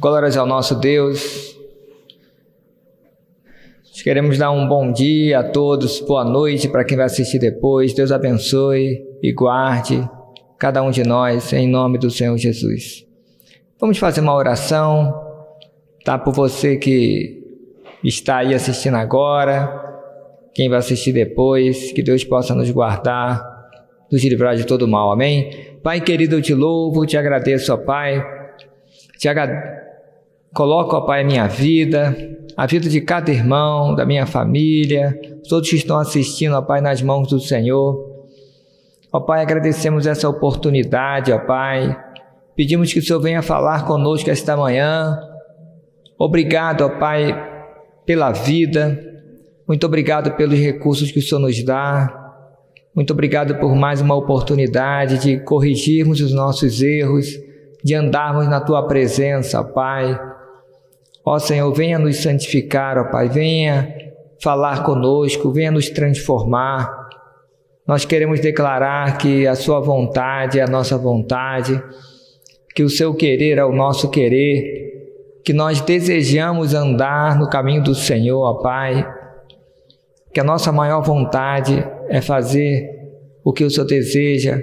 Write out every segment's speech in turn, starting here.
Glórias ao nosso Deus. Nós queremos dar um bom dia a todos, boa noite para quem vai assistir depois. Deus abençoe e guarde cada um de nós, em nome do Senhor Jesus. Vamos fazer uma oração, tá? Por você que está aí assistindo agora, quem vai assistir depois, que Deus possa nos guardar, nos livrar de todo mal, amém? Pai querido, eu te louvo, te agradeço, ó Pai, coloco, ó Pai, a minha vida, a vida de cada irmão, da minha família, todos que estão assistindo, ó Pai, nas mãos do Senhor. Ó Pai, agradecemos essa oportunidade, ó Pai, pedimos que o Senhor venha falar conosco esta manhã. Obrigado, ó Pai, pela vida, muito obrigado pelos recursos que o Senhor nos dá, muito obrigado por mais uma oportunidade de corrigirmos os nossos erros, de andarmos na Tua presença, ó Pai. Ó Senhor, venha nos santificar, ó Pai, venha falar conosco, venha nos transformar. Nós queremos declarar que a Sua vontade é a nossa vontade, que o Seu querer é o nosso querer, que nós desejamos andar no caminho do Senhor, ó Pai, que a nossa maior vontade é fazer o que o Senhor deseja.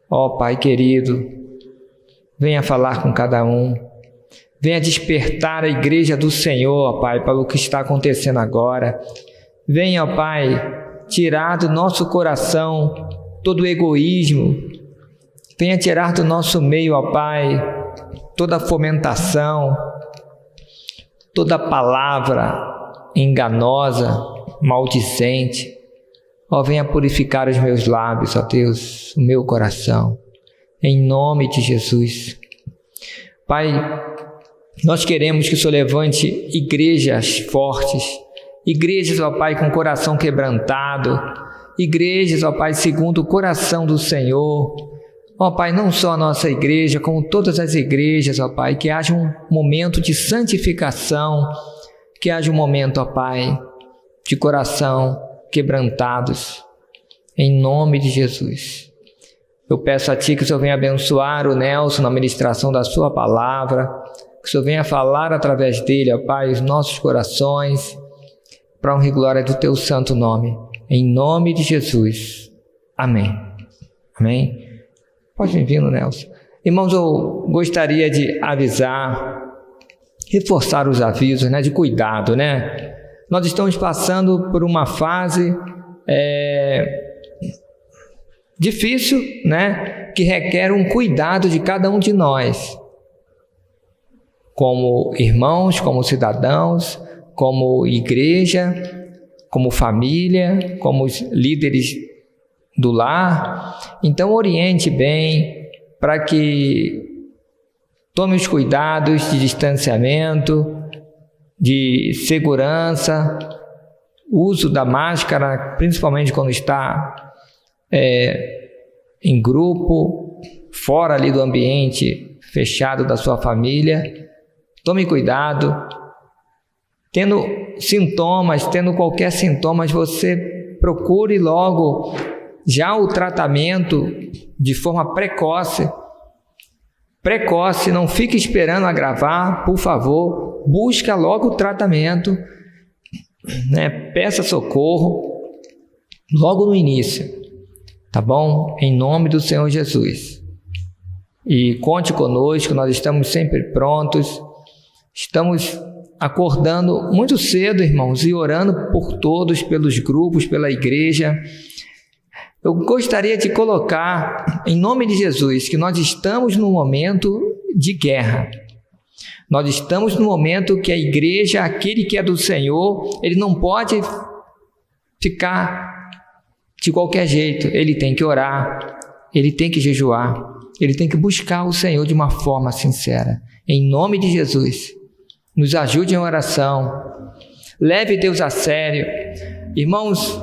Ó Pai querido, venha falar com cada um, venha despertar a igreja do Senhor, ó Pai, para o que está acontecendo agora. Venha, ó Pai, tirar do nosso coração todo o egoísmo, venha tirar do nosso meio, ó Pai, toda a fomentação, toda palavra enganosa, maldizente. Ó, venha purificar os meus lábios, ó Deus, o meu coração, em nome de Jesus. Pai, nós queremos que o Senhor levante igrejas fortes, igrejas, ó Pai, com coração quebrantado, igrejas, ó Pai, segundo o coração do Senhor. Ó Pai, não só a nossa igreja, como todas as igrejas, ó Pai, que haja um momento de santificação, que haja um momento, ó Pai, de coração quebrantados, em nome de Jesus. Eu peço a Ti que o Senhor venha abençoar o Nelson na ministração da Sua palavra, que o Senhor venha falar através dele, ó Pai, os nossos corações, para honra e glória do Teu santo nome, em nome de Jesus. Amém. Amém. Pode vir vindo, Nelson. Irmãos, eu gostaria de avisar, reforçar os avisos, né, de cuidado, né? Nós estamos passando por uma fase difícil, né, que requer um cuidado de cada um de nós, como irmãos, como cidadãos, como igreja, como família, como os líderes do lar. Então oriente bem para que tome os cuidados de distanciamento, de segurança, uso da máscara, principalmente quando está em grupo, fora ali do ambiente fechado da sua família. Tome cuidado. Tendo sintomas, tendo qualquer sintoma, você procure logo já o tratamento de forma precoce. Precoce, não fique esperando agravar, por favor, busca logo o tratamento, né? Peça socorro logo no início, tá bom? Em nome do Senhor Jesus. E conte conosco, nós estamos sempre prontos, estamos acordando muito cedo, irmãos, e orando por todos, pelos grupos, pela igreja. Eu gostaria de colocar, em nome de Jesus, que nós estamos num momento de guerra. Nós estamos num momento que a igreja, aquele que é do Senhor, ele não pode ficar de qualquer jeito. Ele tem que orar, ele tem que jejuar, ele tem que buscar o Senhor de uma forma sincera. Em nome de Jesus, nos ajude em oração, leve Deus a sério. Irmãos,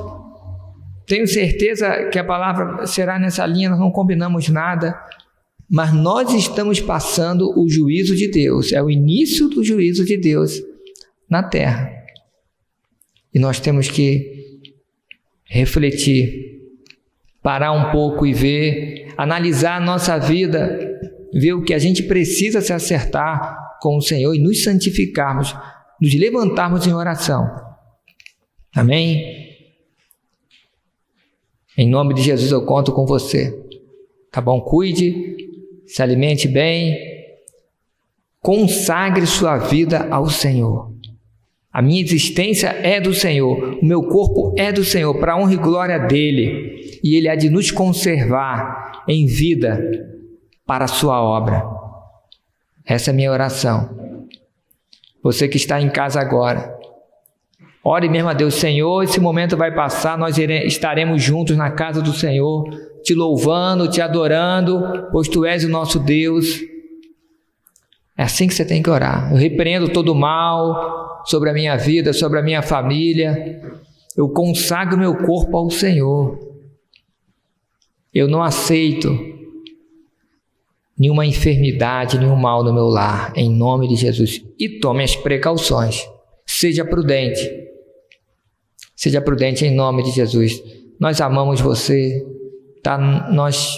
tenho certeza que a palavra será nessa linha, nós não combinamos nada, mas nós estamos passando o juízo de Deus, é o início do juízo de Deus na terra. E nós temos que refletir, parar um pouco e ver, analisar a nossa vida, ver o que a gente precisa se acertar com o Senhor e nos santificarmos, nos levantarmos em oração. Amém? Em nome de Jesus eu conto com você. Tá bom? Cuide, se alimente bem, consagre sua vida ao Senhor. A minha existência é do Senhor, o meu corpo é do Senhor, para a honra e glória dEle, e Ele há de nos conservar em vida para a sua obra. Essa é a minha oração. Você que está em casa agora, ore mesmo a Deus: Senhor, esse momento vai passar, nós estaremos juntos na casa do Senhor, te louvando, te adorando, pois Tu és o nosso Deus. É assim que você tem que orar. Eu repreendo todo o mal sobre a minha vida, sobre a minha família. Eu consagro meu corpo ao Senhor. Eu não aceito nenhuma enfermidade, nenhum mal no meu lar, em nome de Jesus. E tome as precauções. Seja prudente. Seja prudente em nome de Jesus. Nós amamos você, tá? Nós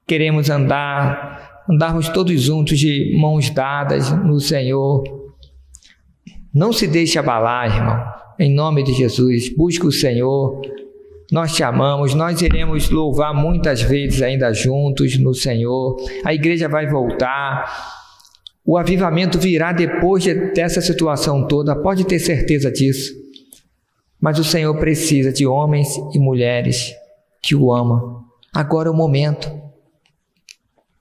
queremos andarmos todos juntos de mãos dadas no Senhor. Não se deixe abalar, irmão, em nome de Jesus. Busque o Senhor. Nós te amamos, nós iremos louvar muitas vezes ainda juntos no Senhor. A igreja vai voltar. O avivamento virá depois dessa situação toda, pode ter certeza disso. Mas o Senhor precisa de homens e mulheres que o amam. Agora é o momento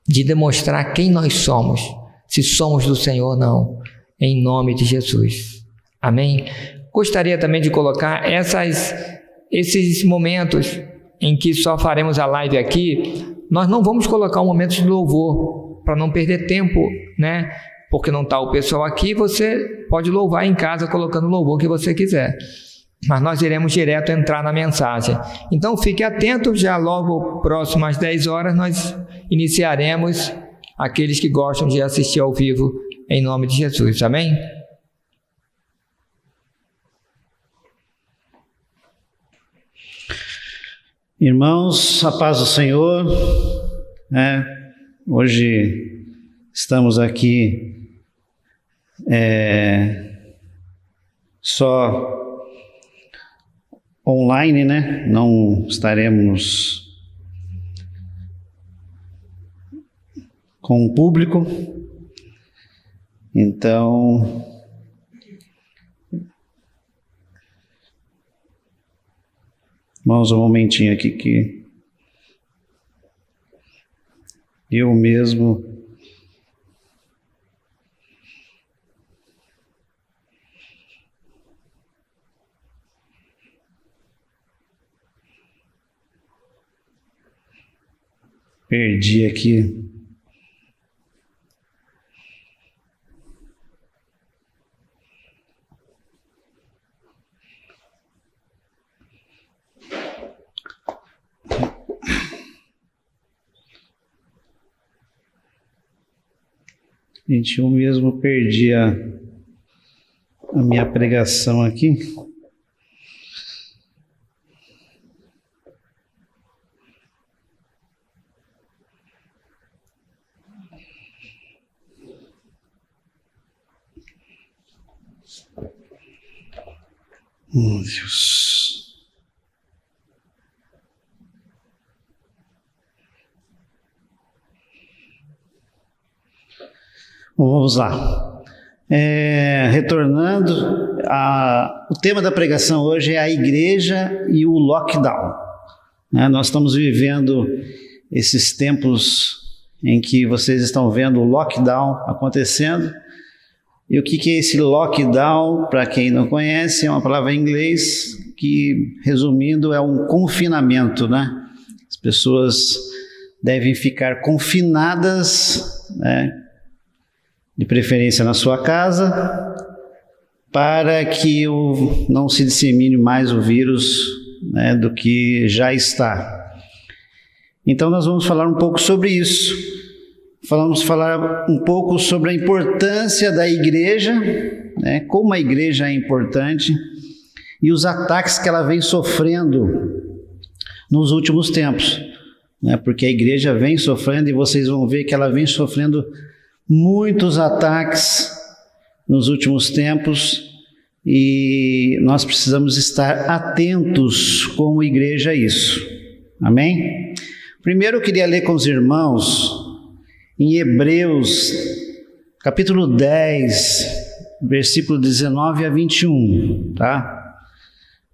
de demonstrar quem nós somos, se somos do Senhor ou não, em nome de Jesus. Amém? Gostaria também de colocar esses momentos em que só faremos a live aqui. Nós não vamos colocar um momento de louvor, para não perder tempo, né? Porque não está o pessoal aqui, você pode louvar em casa colocando o louvor que você quiser. Mas nós iremos direto entrar na mensagem. Então fique atento, já logo próximo às 10 horas nós iniciaremos aqueles que gostam de assistir ao vivo, em nome de Jesus. Amém? Irmãos, a paz do Senhor, hoje estamos aqui só online, né? Não estaremos com o público, então irmãos, um momentinho aqui que eu mesmo perdi aqui. Gente, eu mesmo perdi a minha pregação aqui. Oh, Deus. Bom, vamos lá. Retornando, o tema da pregação hoje é a igreja e o lockdown. Nós estamos vivendo esses tempos em que vocês estão vendo o lockdown acontecendo. E o que é esse lockdown? Para quem não conhece, é uma palavra em inglês que, resumindo, é um confinamento, né? As pessoas devem ficar confinadas, né? De preferência na sua casa, para que não se dissemine mais o vírus, né, do que já está. Então nós vamos falar um pouco sobre isso. Vamos falar um pouco sobre a importância da igreja, né, como a igreja é importante e os ataques que ela vem sofrendo nos últimos tempos, né, porque a igreja vem sofrendo e vocês vão ver que ela vem sofrendo muitos ataques nos últimos tempos e nós precisamos estar atentos como igreja a isso. Amém? Primeiro eu queria ler com os irmãos em Hebreus, capítulo 10, versículo 19 a 21, tá?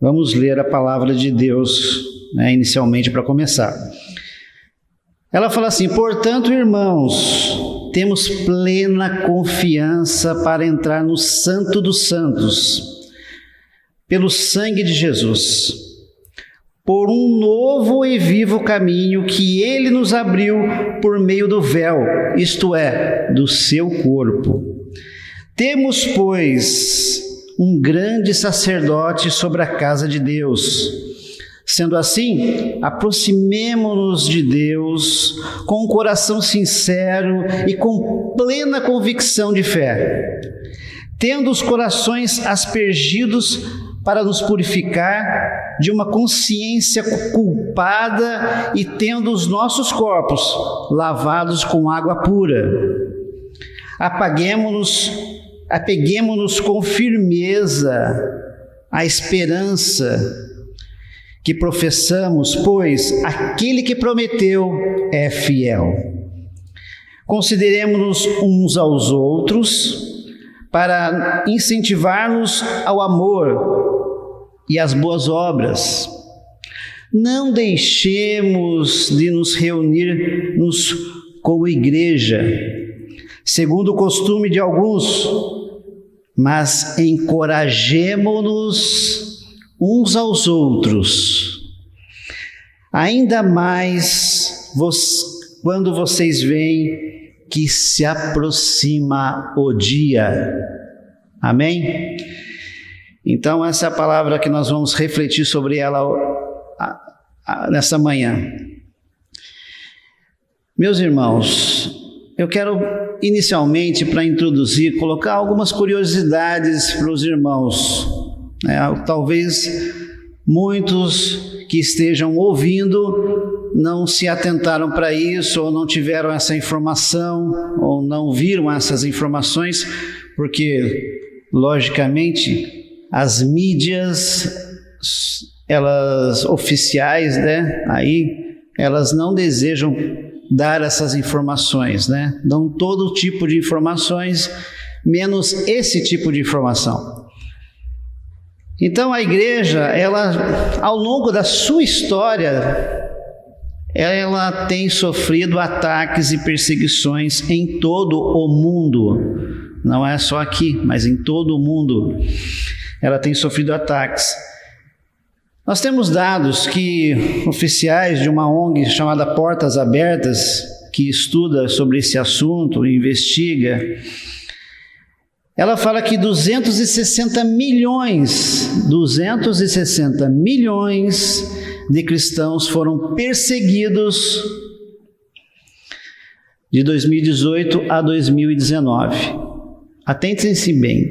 Vamos ler a palavra de Deus, inicialmente para começar. Ela fala assim: portanto, irmãos, temos plena confiança para entrar no Santo dos Santos, pelo sangue de Jesus, por um novo e vivo caminho que Ele nos abriu por meio do véu, isto é, do seu corpo. Temos, pois, um grande sacerdote sobre a casa de Deus. Sendo assim, aproximemo-nos de Deus com um coração sincero e com plena convicção de fé, tendo os corações aspergidos para nos purificar de uma consciência culpada e tendo os nossos corpos lavados com água pura. Apeguemo-nos com firmeza à esperança que professamos, pois aquele que prometeu é fiel. Consideremo-nos uns aos outros para incentivar-nos ao amor e às boas obras. Não deixemos de nos reunir como igreja, segundo o costume de alguns, mas encorajemo-nos uns aos outros, ainda mais quando vocês veem que se aproxima o dia. Amém? Então essa é a palavra que nós vamos refletir sobre ela nessa manhã. Meus irmãos, eu quero inicialmente, para introduzir, colocar algumas curiosidades para os irmãos. Talvez muitos que estejam ouvindo não se atentaram para isso, ou não tiveram essa informação, ou não viram essas informações, porque, logicamente, as mídias, elas oficiais, elas não desejam dar essas informações, Dão todo tipo de informações, menos esse tipo de informação. Então a igreja, ela, ao longo da sua história, ela tem sofrido ataques e perseguições em todo o mundo. Não é só aqui, mas em todo o mundo. Ela tem sofrido ataques. Nós temos dados que oficiais de uma ONG chamada Portas Abertas, que estuda sobre esse assunto, investiga, ela fala que 260 milhões de cristãos foram perseguidos de 2018 a 2019. Atentem-se bem,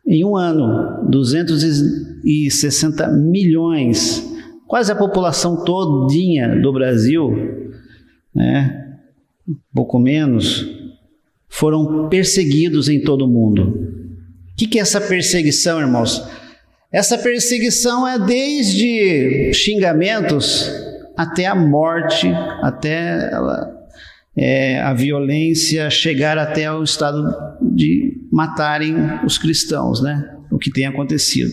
em um ano, 260 milhões, quase a população todinha do Brasil, um pouco menos, foram perseguidos em todo o mundo. O que é essa perseguição, irmãos? Essa perseguição é desde xingamentos até a morte, até a violência chegar até o estado de matarem os cristãos, o que tem acontecido.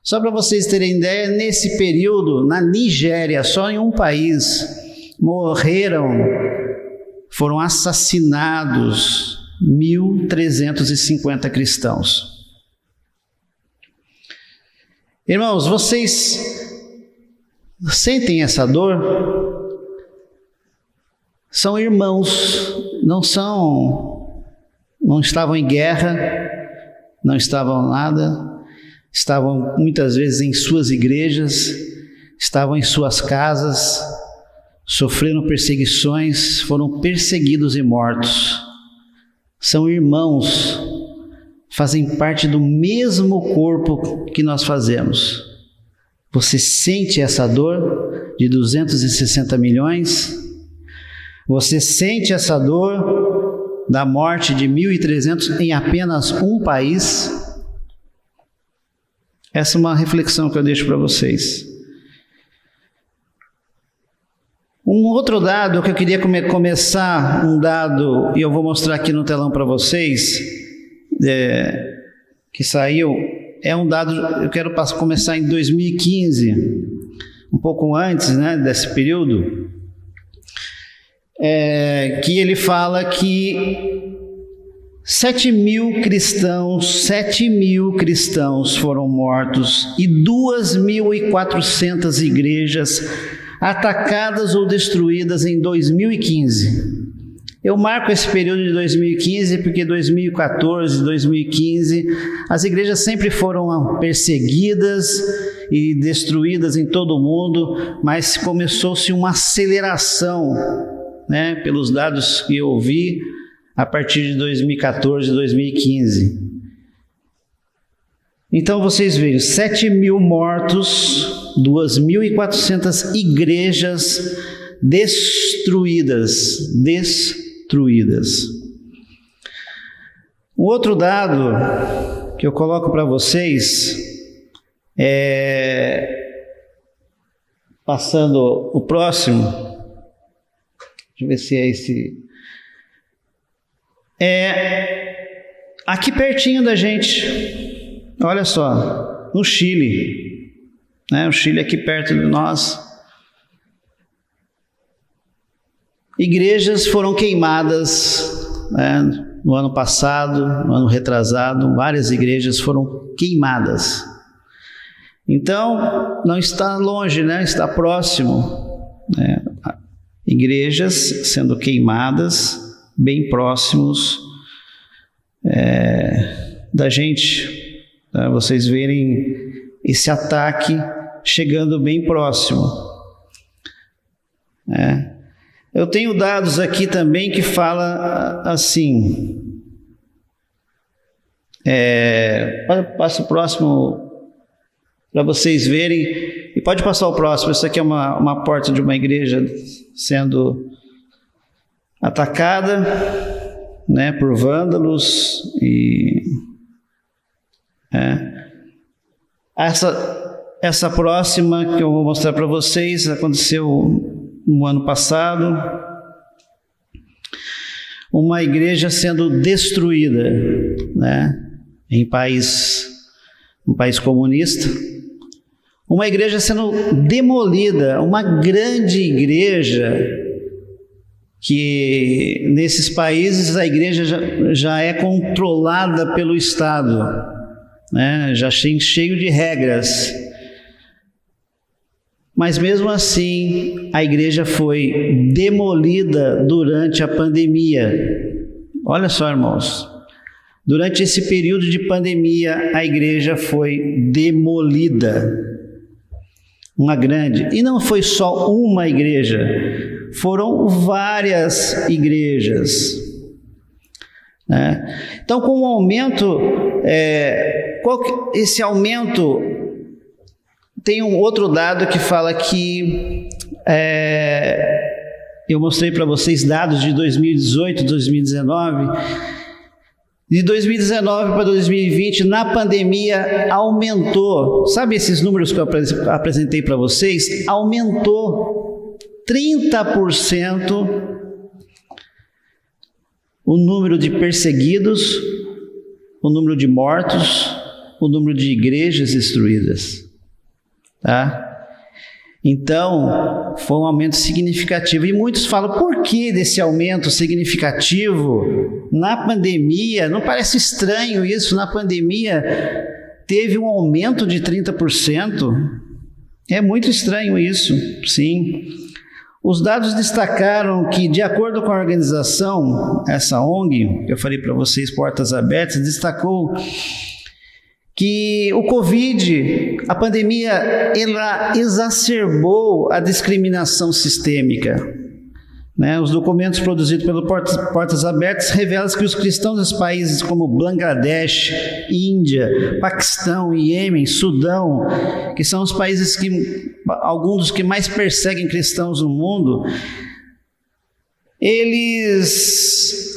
Só para vocês terem ideia, nesse período, na Nigéria, só em um país, foram assassinados 1.350 cristãos. Irmãos, vocês sentem essa dor? São irmãos, não estavam em guerra, não estavam nada, estavam muitas vezes em suas igrejas, estavam em suas casas, sofreram perseguições, foram perseguidos e mortos. São irmãos, fazem parte do mesmo corpo que nós fazemos. Você sente essa dor de 260 milhões? Você sente essa dor da morte de 1.300 em apenas um país? Essa é uma reflexão que eu deixo para vocês. Um outro dado que eu queria começar, um dado, e eu vou mostrar aqui no telão para vocês, que saiu, é um dado, eu quero começar em 2015, um pouco antes, né, desse período, que ele fala que 7.000 cristãos foram mortos e 2.400 igrejas atacadas ou destruídas em 2015. Eu marco esse período de 2015 porque 2014, 2015, as igrejas sempre foram perseguidas e destruídas em todo o mundo, mas começou-se uma aceleração, né, pelos dados que eu ouvi, a partir de 2014, 2015. Então vocês veem, 7.000 mortos, 2.400 igrejas destruídas. Um outro dado que eu coloco para vocês passando o próximo, deixa eu ver se é esse, aqui pertinho da gente, olha só, no Chile, né? O Chile aqui perto de nós, igrejas foram queimadas, né, no ano passado, no ano retrasado, várias igrejas foram queimadas. Então, não está longe, né, está próximo, né, igrejas sendo queimadas, bem próximos da gente, né, vocês verem esse ataque chegando bem próximo. Eu tenho dados aqui também que fala assim, passa o próximo para vocês verem, e pode passar o próximo. Isso aqui é uma porta de uma igreja sendo atacada, né, por vândalos, e essa próxima que eu vou mostrar para vocês aconteceu no ano passado, uma igreja sendo destruída, né, um país comunista, uma igreja sendo demolida, uma grande igreja, que nesses países a igreja já é controlada pelo Estado, né, já cheio de regras. Mas mesmo assim, a igreja foi demolida durante a pandemia. Olha só, irmãos, durante esse período de pandemia, a igreja foi demolida. Uma grande, e não foi só uma igreja, foram várias igrejas, né? Então, com o aumento, esse aumento, tem um outro dado que fala que, eu mostrei para vocês dados de 2018, 2019, de 2019 para 2020, na pandemia, aumentou, sabe esses números que eu apresentei para vocês? Aumentou 30% o número de perseguidos, o número de mortos, o número de igrejas destruídas. Tá? Então, foi um aumento significativo. E muitos falam, por que desse aumento significativo na pandemia? Não parece estranho isso? Na pandemia teve um aumento de 30%? É muito estranho isso, sim. Os dados destacaram que, de acordo com a organização, essa ONG, que eu falei para vocês, Portas Abertas, destacou que o Covid, a pandemia, ela exacerbou a discriminação sistêmica, né? Os documentos produzidos pelo Portas Abertas revelam que os cristãos dos países como Bangladesh, Índia, Paquistão, Iêmen, Sudão, que são os países alguns dos que mais perseguem cristãos no mundo,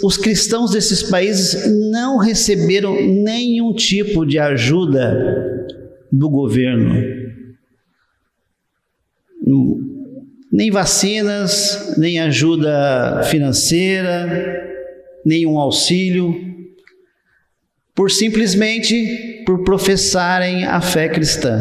os cristãos desses países não receberam nenhum tipo de ajuda do governo. Nem vacinas, nem ajuda financeira, nenhum auxílio, simplesmente por professarem a fé cristã.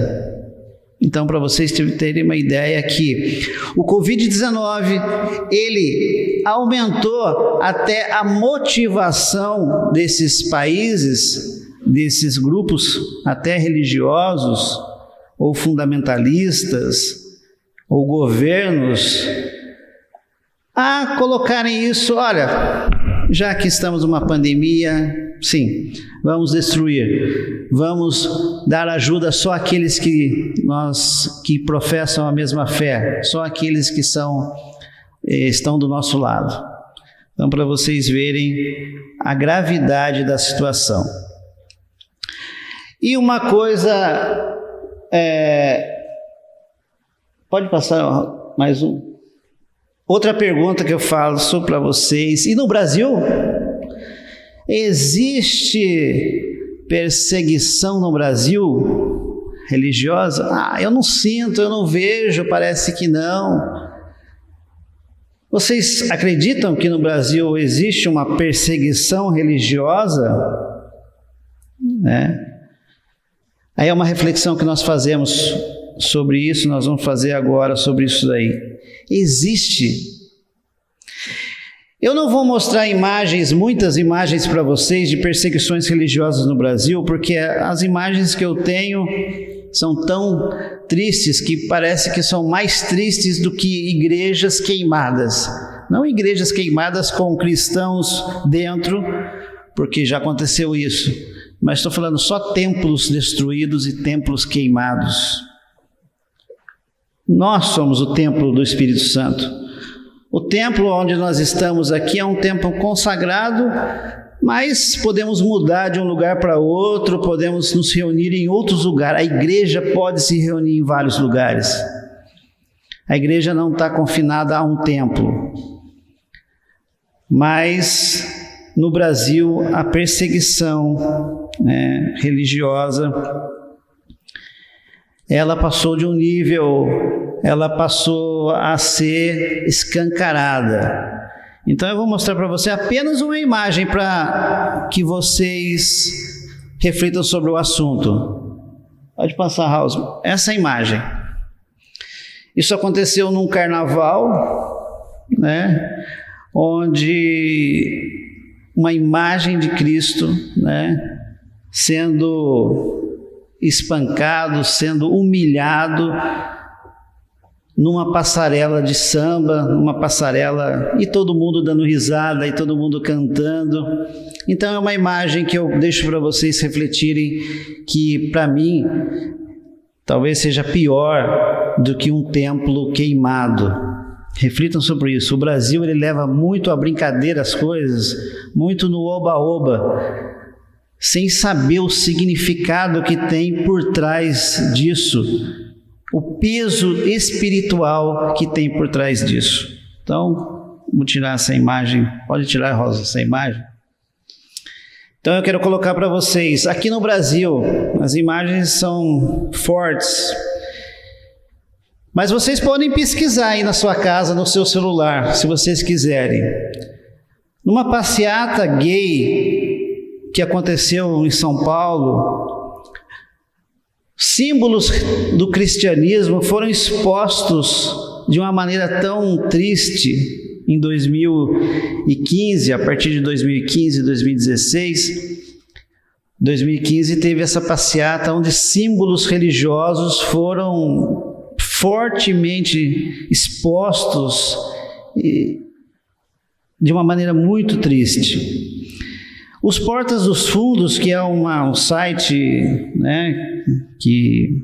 Então, para vocês terem uma ideia que o Covid-19, ele aumentou até a motivação desses países, desses grupos até religiosos ou fundamentalistas ou governos, a colocarem isso, olha, já que estamos numa pandemia, sim, vamos destruir, vamos dar ajuda só àqueles que professam a mesma fé, só àqueles que estão do nosso lado. Então, para vocês verem a gravidade da situação. E uma coisa, pode passar mais um? Outra pergunta que eu faço para vocês, e no Brasil? Existe perseguição no Brasil religiosa? Eu não sinto, eu não vejo, parece que não. Vocês acreditam que no Brasil existe uma perseguição religiosa? Aí é uma reflexão que nós fazemos sobre isso, nós vamos fazer agora sobre isso daí. Existe. Eu não vou mostrar muitas imagens para vocês de perseguições religiosas no Brasil, porque as imagens que eu tenho são tão tristes que parece que são mais tristes do que igrejas queimadas. Não igrejas queimadas com cristãos dentro, porque já aconteceu isso, mas estou falando só templos destruídos e templos queimados. Nós somos o templo do Espírito Santo. O templo onde nós estamos aqui é um templo consagrado, mas podemos mudar de um lugar para outro, podemos nos reunir em outros lugares. A igreja pode se reunir em vários lugares. A igreja não está confinada a um templo. Mas no Brasil a perseguição religiosa, ela passou de um nível, ela passou a ser escancarada. Então eu vou mostrar para você apenas uma imagem para que vocês reflitam sobre o assunto. Pode passar, House. Essa imagem. Isso aconteceu num carnaval, onde uma imagem de Cristo, sendo espancado, sendo humilhado numa passarela de samba, e todo mundo dando risada, e todo mundo cantando. Então é uma imagem que eu deixo para vocês refletirem, que para mim talvez seja pior do que um templo queimado. Reflitam sobre isso. O Brasil, ele leva muito à brincadeira as coisas, muito no oba-oba, sem saber o significado que tem por trás disso, o peso espiritual que tem por trás disso. Então, vou tirar essa imagem. Pode tirar, Rosa, essa imagem? Então, eu quero colocar para vocês, aqui no Brasil, as imagens são fortes, mas vocês podem pesquisar aí na sua casa, no seu celular, se vocês quiserem. Numa passeata gay que aconteceu em São Paulo, símbolos do cristianismo foram expostos de uma maneira tão triste em 2015, a partir de 2015 e 2016. 2015 teve essa passeata onde símbolos religiosos foram fortemente expostos de uma maneira muito triste. Os Portas dos Fundos, que é um site, que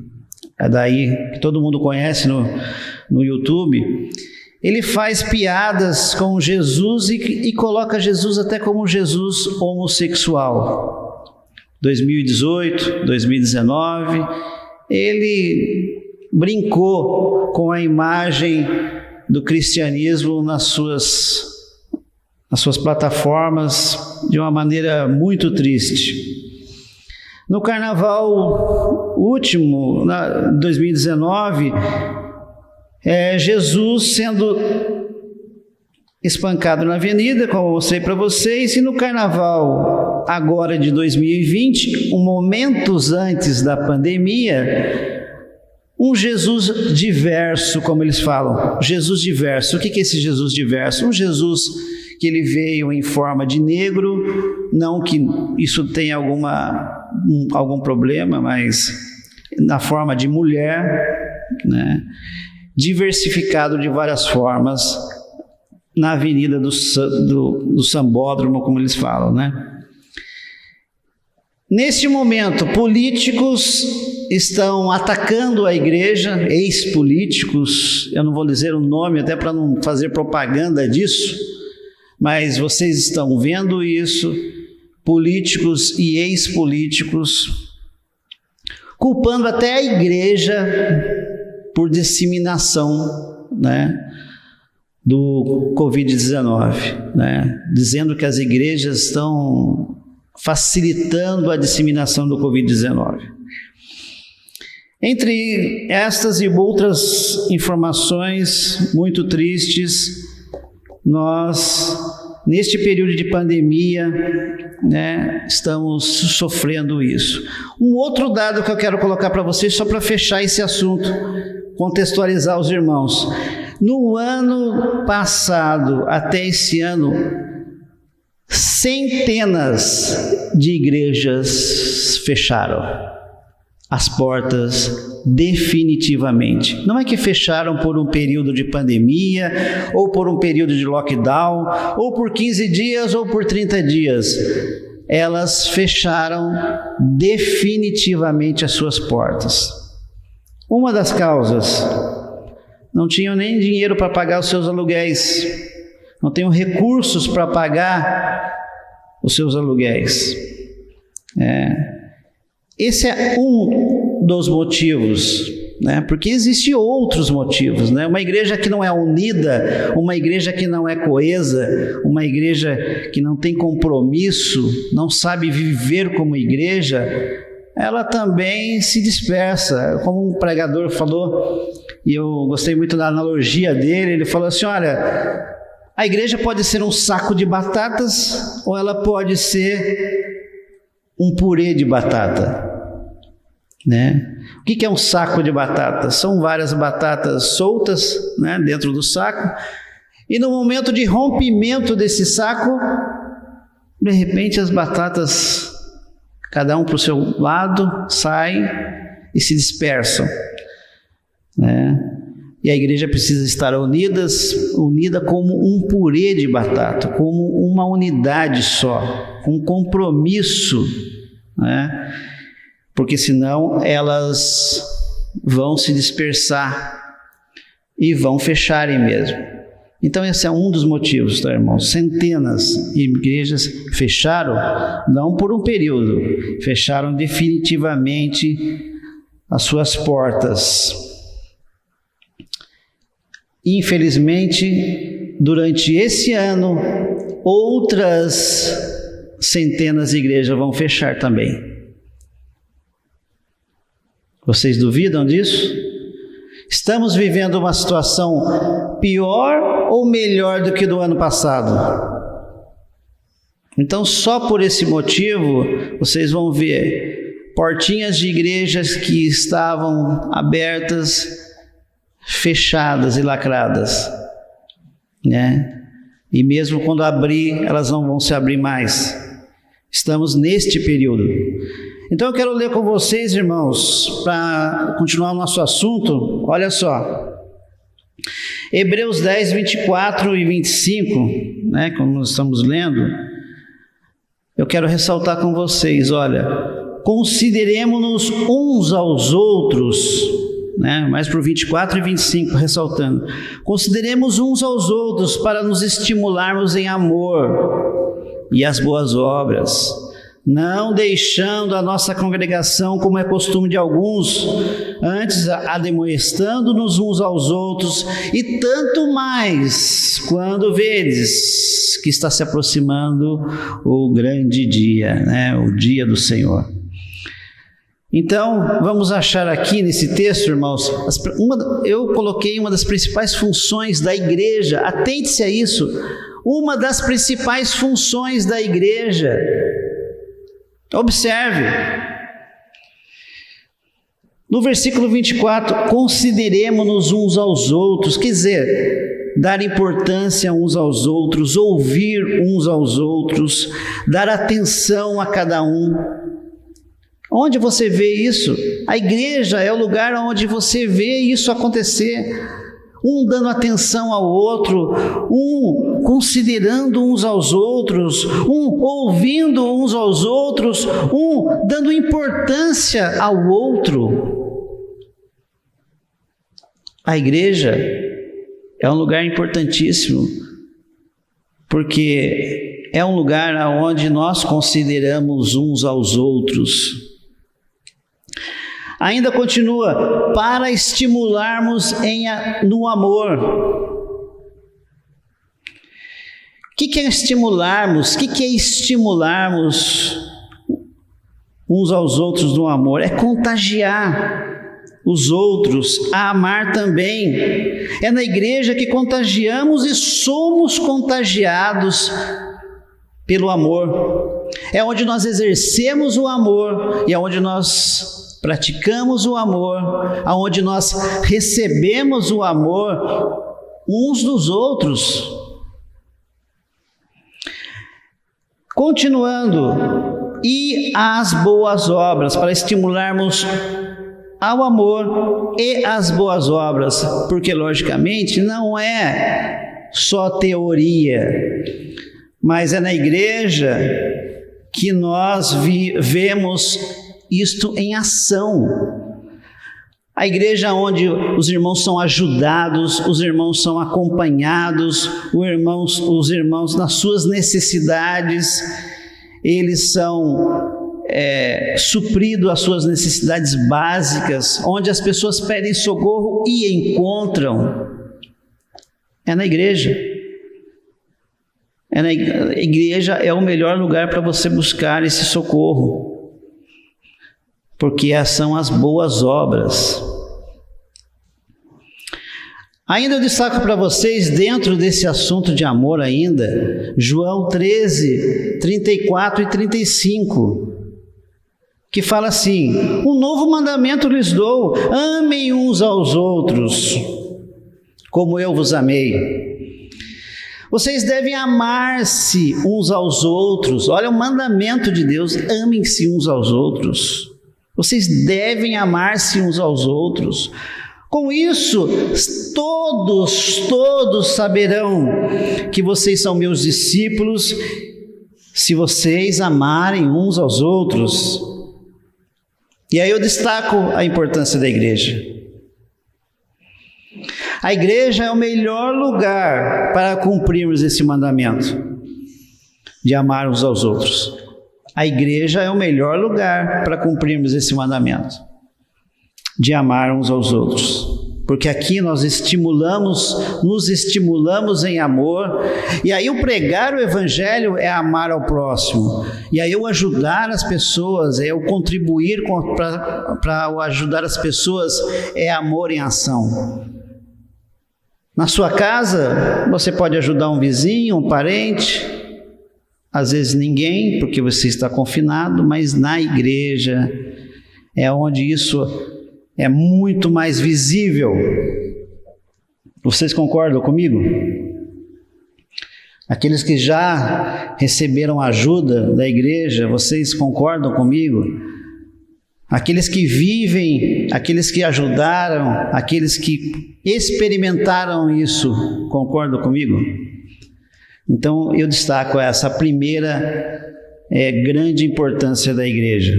é daí, que todo mundo conhece no YouTube, ele faz piadas com Jesus e coloca Jesus até como Jesus homossexual. 2018, 2019, ele brincou com a imagem do cristianismo nas suas as suas plataformas de uma maneira muito triste. No carnaval último, 2019, Jesus sendo espancado na avenida, como eu mostrei para vocês, e no carnaval agora de 2020, momentos antes da pandemia, um Jesus diverso, como eles falam, Jesus diverso. O que é esse Jesus diverso? Um Jesus que ele veio em forma de negro, não que isso tenha algum problema, mas na forma de mulher, né? Diversificado de várias formas, na avenida do Sambódromo, como eles falam, né? Neste momento, políticos estão atacando a igreja, ex-políticos, eu não vou dizer o nome até para não fazer propaganda disso, mas vocês estão vendo isso, políticos e ex-políticos, culpando até a igreja por disseminação, né, do Covid-19, né, dizendo que as igrejas estão facilitando a disseminação do Covid-19. Entre estas e outras informações muito tristes, nós, neste período de pandemia, né, estamos sofrendo isso. Um outro dado que eu quero colocar para vocês, só para fechar esse assunto, contextualizar os irmãos. No ano passado, até esse ano, centenas de igrejas fecharam as portas definitivamente. Não é que fecharam por um período de pandemia, ou por um período de lockdown, ou por 15 dias, ou por 30 dias. Elas fecharam definitivamente as suas portas. Uma das causas, não tinham nem dinheiro para pagar os seus aluguéis, não tinham recursos para pagar os seus aluguéis. Esse é um dos motivos, né? Porque existem outros motivos, né? Uma igreja que não é unida, uma igreja que não é coesa, uma igreja que não tem compromisso, não sabe viver como igreja, ela também se dispersa. Como um pregador falou, e eu gostei muito da analogia dele, ele falou assim, olha, a igreja pode ser um saco de batatas ou ela pode ser um purê de batata, né? O que é um saco de batatas? São várias batatas soltas, né, dentro do saco, e no momento de rompimento desse saco, de repente as batatas, cada um para o seu lado, saem e se dispersam, né? E a igreja precisa estar unida como um purê de batata, como uma unidade só, com compromisso, né? Porque senão elas vão se dispersar e vão fecharem mesmo. Então esse é um dos motivos, tá, irmãos? Centenas de igrejas fecharam, não por um período, fecharam definitivamente as suas portas. Infelizmente, durante esse ano, outras centenas de igrejas vão fechar também. Vocês duvidam disso? Estamos vivendo uma situação pior ou melhor do que do ano passado? Então, só por esse motivo, vocês vão ver portinhas de igrejas que estavam abertas, fechadas e lacradas, né? E mesmo quando abrir, elas não vão se abrir mais. Estamos neste período. Então eu quero ler com vocês, irmãos, para continuar o nosso assunto. Olha só, Hebreus 10, 24 e 25, né, como nós estamos lendo, eu quero ressaltar com vocês, olha, consideremos-nos uns aos outros, né, mais para o 24 e 25, ressaltando, consideremos uns aos outros para nos estimularmos em amor e as boas obras, não deixando a nossa congregação como é costume de alguns, antes ademoestando-nos uns aos outros, e tanto mais quando vedes que está se aproximando o grande dia, né? O dia do Senhor. Então, vamos achar aqui nesse texto, irmãos, eu coloquei uma das principais funções da igreja, atente-se a isso, uma das principais funções da igreja. Observe, no versículo 24, consideremo-nos uns aos outros, quer dizer, dar importância uns aos outros, ouvir uns aos outros, dar atenção a cada um. Onde você vê isso? A igreja é o lugar onde você vê isso acontecer. Um dando atenção ao outro, um considerando uns aos outros, um ouvindo uns aos outros, um dando importância ao outro. A igreja é um lugar importantíssimo, porque é um lugar onde nós consideramos uns aos outros. Ainda continua, para estimularmos no amor. O que é estimularmos? O que é estimularmos uns aos outros no amor? É contagiar os outros a amar também. É na igreja que contagiamos e somos contagiados pelo amor. É onde nós exercemos o amor e é onde nós praticamos o amor, aonde nós recebemos o amor uns dos outros. Continuando, e as boas obras, para estimularmos ao amor e às boas obras, porque logicamente não é só teoria, mas é na igreja que nós vemos isto em ação. A igreja onde os irmãos são ajudados, os irmãos são acompanhados, os irmãos nas suas necessidades, eles são supridos as suas necessidades básicas, onde as pessoas pedem socorro e encontram. É na igreja. A igreja é o melhor lugar para você buscar esse socorro, porque são as boas obras. Ainda eu destaco para vocês, dentro desse assunto de amor ainda, João 13, 34 e 35, que fala assim: um novo mandamento lhes dou, amem uns aos outros, como eu vos amei. Vocês devem amar-se uns aos outros. Olha o mandamento de Deus, amem-se uns aos outros. Vocês devem amar-se uns aos outros. Com isso, todos saberão que vocês são meus discípulos, se vocês amarem uns aos outros. E aí eu destaco a importância da igreja. A igreja é o melhor lugar para cumprirmos esse mandamento de amar uns aos outros. A igreja é o melhor lugar para cumprirmos esse mandamento de amar uns aos outros, porque aqui nós nos estimulamos em amor, e aí o pregar o evangelho é amar ao próximo, e aí o ajudar as pessoas, é o contribuir para ajudar as pessoas, é amor em ação. Na sua casa, você pode ajudar um vizinho, um parente, às vezes ninguém, porque você está confinado, mas na igreja é onde isso é muito mais visível. Vocês concordam comigo? Aqueles que já receberam ajuda da igreja, vocês concordam comigo? Aqueles que vivem, aqueles que ajudaram, aqueles que experimentaram isso, concordam comigo? Então, eu destaco essa primeira grande importância da igreja.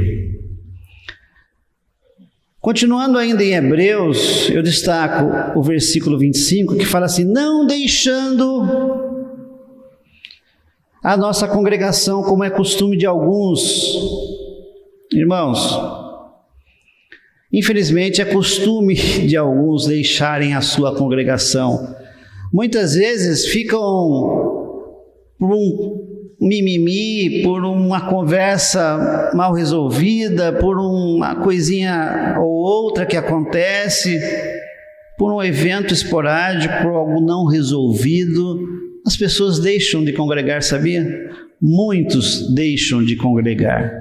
Continuando ainda em Hebreus, eu destaco o versículo 25, que fala assim: não deixando a nossa congregação, como é costume de alguns. Irmãos, infelizmente é costume de alguns deixarem a sua congregação. Muitas vezes ficam por um mimimi, por uma conversa mal resolvida, por uma coisinha ou outra que acontece, por um evento esporádico, por algo não resolvido, as pessoas deixam de congregar, sabia? Muitos deixam de congregar.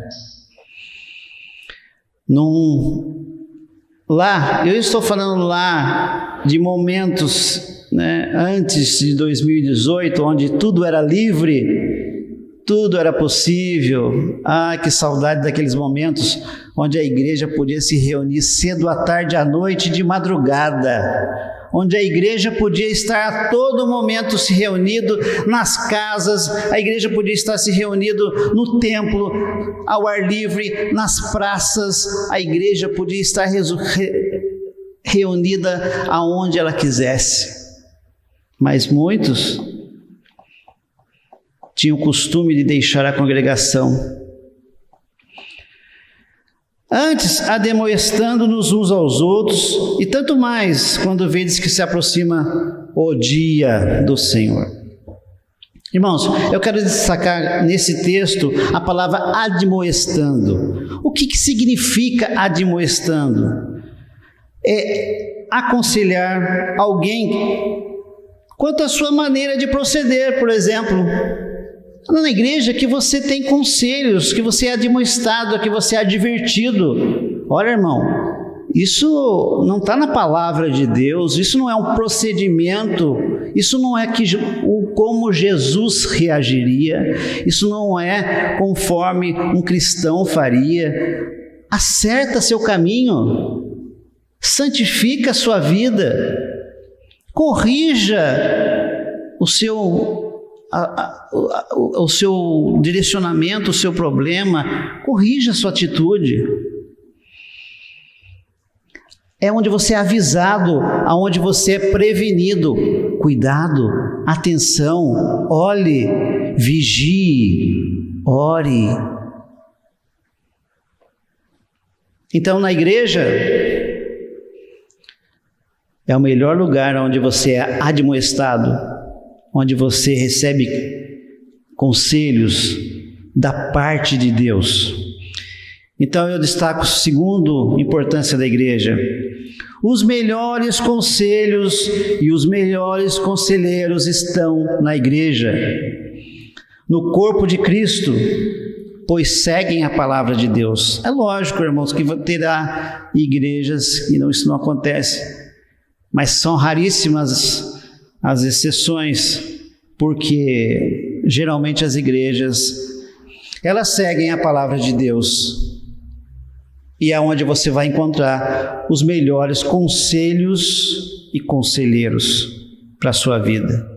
Lá, eu estou falando lá de momentos, antes de 2018, onde tudo era livre, tudo era possível. Ah, que saudade daqueles momentos onde a igreja podia se reunir cedo à tarde, à noite, de madrugada, onde a igreja podia estar a todo momento se reunido nas casas, a igreja podia estar se reunido no templo, ao ar livre, nas praças, a igreja podia estar reunida aonde ela quisesse. Mas muitos tinham o costume de deixar a congregação. Antes, ademoestando-nos uns aos outros, e tanto mais quando vedes que se aproxima o dia do Senhor. Irmãos, eu quero destacar nesse texto a palavra admoestando. O que significa admoestando? É aconselhar alguém quanto à sua maneira de proceder, por exemplo. Na igreja que você tem conselhos, que você é admoestado, que você é advertido. Olha, irmão, isso não está na palavra de Deus, isso não é um procedimento, isso não é como Jesus reagiria, isso não é conforme um cristão faria. Acerta seu caminho, santifica a sua vida, corrija o seu direcionamento, o seu problema, corrija a sua atitude. É onde você é avisado, aonde você é prevenido. Cuidado, atenção, olhe, vigie, ore. Então, na igreja, é o melhor lugar onde você é admoestado, onde você recebe conselhos da parte de Deus. Então eu destaco, segundo, importância da igreja, os melhores conselhos e os melhores conselheiros estão na igreja, no corpo de Cristo, pois seguem a palavra de Deus. É lógico, irmãos, que terá igrejas que isso não acontece, mas são raríssimas as exceções, porque geralmente as igrejas, elas seguem a palavra de Deus, e é onde você vai encontrar os melhores conselhos e conselheiros para a sua vida.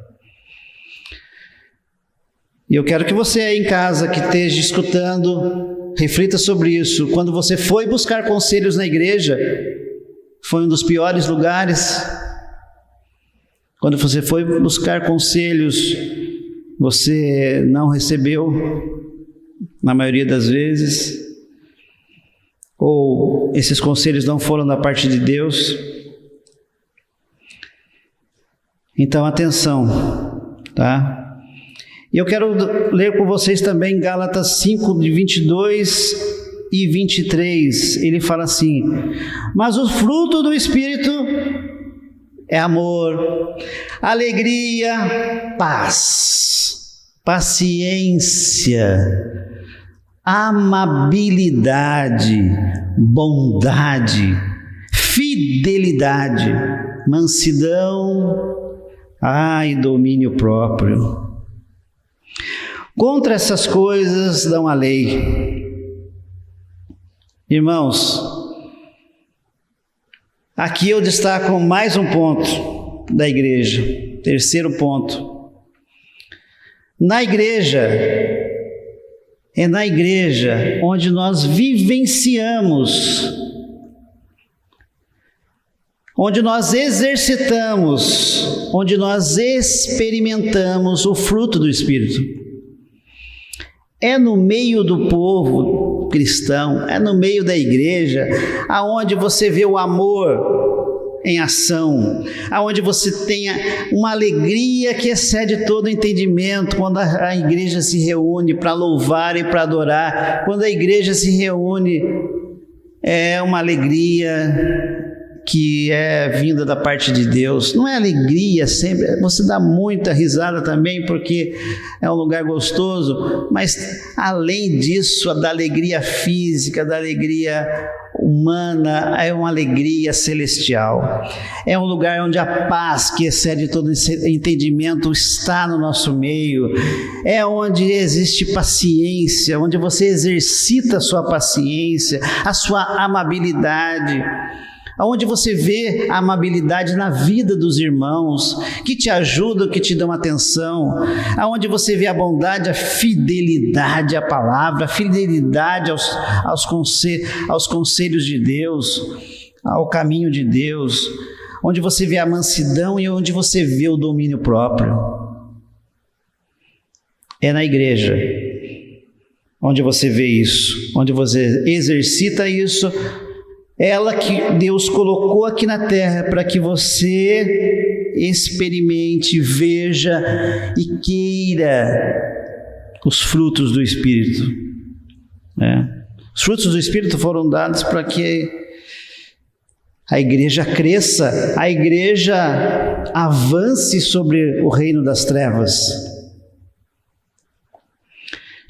E eu quero que você aí em casa, que esteja escutando, reflita sobre isso. Quando você foi buscar conselhos na igreja, foi um dos piores lugares? Quando você foi buscar conselhos, você não recebeu, na maioria das vezes, ou esses conselhos não foram da parte de Deus? Então, atenção, tá? E eu quero ler com vocês também Gálatas 5, de 22 e 23. Ele fala assim: mas o fruto do Espírito é amor, alegria, paz, paciência, amabilidade, bondade, fidelidade, mansidão, e domínio próprio. Contra essas coisas não há lei. Irmãos, aqui eu destaco mais um ponto da igreja, terceiro ponto. Na igreja, é na igreja onde nós vivenciamos, onde nós exercitamos, onde nós experimentamos o fruto do Espírito. é no meio do povo cristão, é no meio da igreja, aonde você vê o amor em ação, aonde você tenha uma alegria que excede todo entendimento, quando a igreja se reúne para louvar e para adorar, quando a igreja se reúne, é uma alegria que é vinda da parte de Deus. Não é alegria sempre, você dá muita risada também porque é um lugar gostoso, mas além disso, da alegria física, da alegria humana, é uma alegria celestial. É um lugar onde a paz que excede todo esse entendimento está no nosso meio. É onde existe paciência, onde você exercita a sua paciência, a sua amabilidade, onde você vê a amabilidade na vida dos irmãos, que te ajudam, que te dão atenção, onde você vê a bondade, a fidelidade à palavra, a fidelidade aos conselhos de Deus, ao caminho de Deus, onde você vê a mansidão e onde você vê o domínio próprio. É na igreja onde você vê isso, onde você exercita isso. Ela que Deus colocou aqui na terra para que você experimente, veja e queira os frutos do Espírito. Os frutos do Espírito foram dados para que a igreja cresça, a igreja avance sobre o reino das trevas.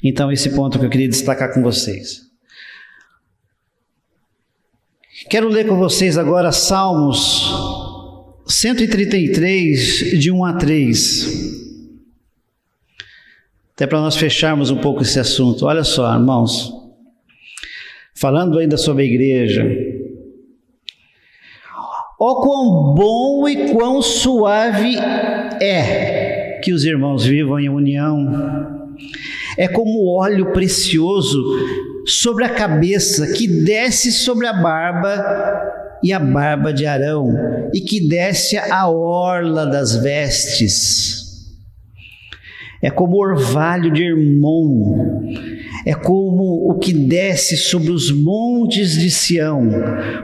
Então, esse ponto que eu queria destacar com vocês. Quero ler com vocês agora Salmos 133, de 1 a 3. Até para nós fecharmos um pouco esse assunto. Olha só, irmãos. Falando ainda sobre a igreja. Ó quão bom e quão suave é que os irmãos vivam em união. É como óleo precioso sobre a cabeça, que desce sobre a barba e a barba de Arão, e que desce a orla das vestes. É como orvalho de Hermon, é como o que desce sobre os montes de Sião,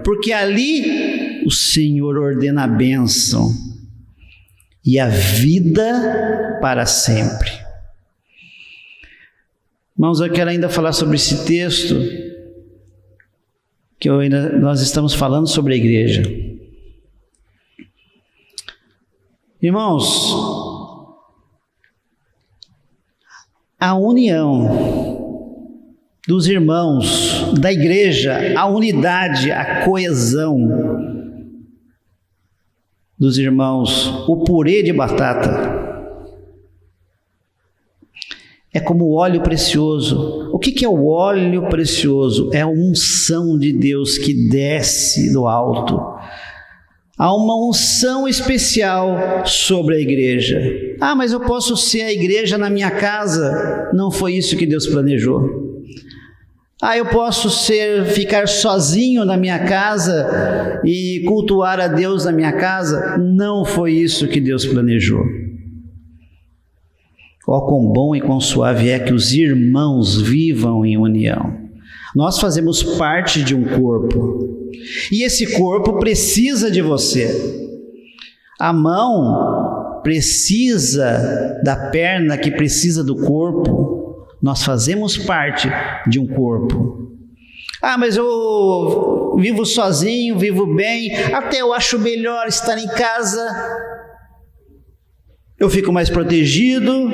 porque ali o Senhor ordena a bênção e a vida para sempre. Irmãos, eu quero ainda falar sobre esse texto, que nós estamos falando sobre a igreja. Irmãos, a união dos irmãos, da igreja, a unidade, a coesão dos irmãos, o purê de batata, é como óleo precioso. O que é o óleo precioso? É a unção de Deus que desce do alto. Há uma unção especial sobre a igreja. Ah, mas eu posso ser a igreja na minha casa? Não foi isso que Deus planejou. Ah, eu posso ficar sozinho na minha casa e cultuar a Deus na minha casa? Não foi isso que Deus planejou. Ó, quão bom e quão suave é que os irmãos vivam em união. Nós fazemos parte de um corpo, e esse corpo precisa de você. A mão precisa da perna, que precisa do corpo. Nós fazemos parte de um corpo. Ah, mas eu vivo sozinho, vivo bem, até eu acho melhor estar em casa. Eu fico mais protegido,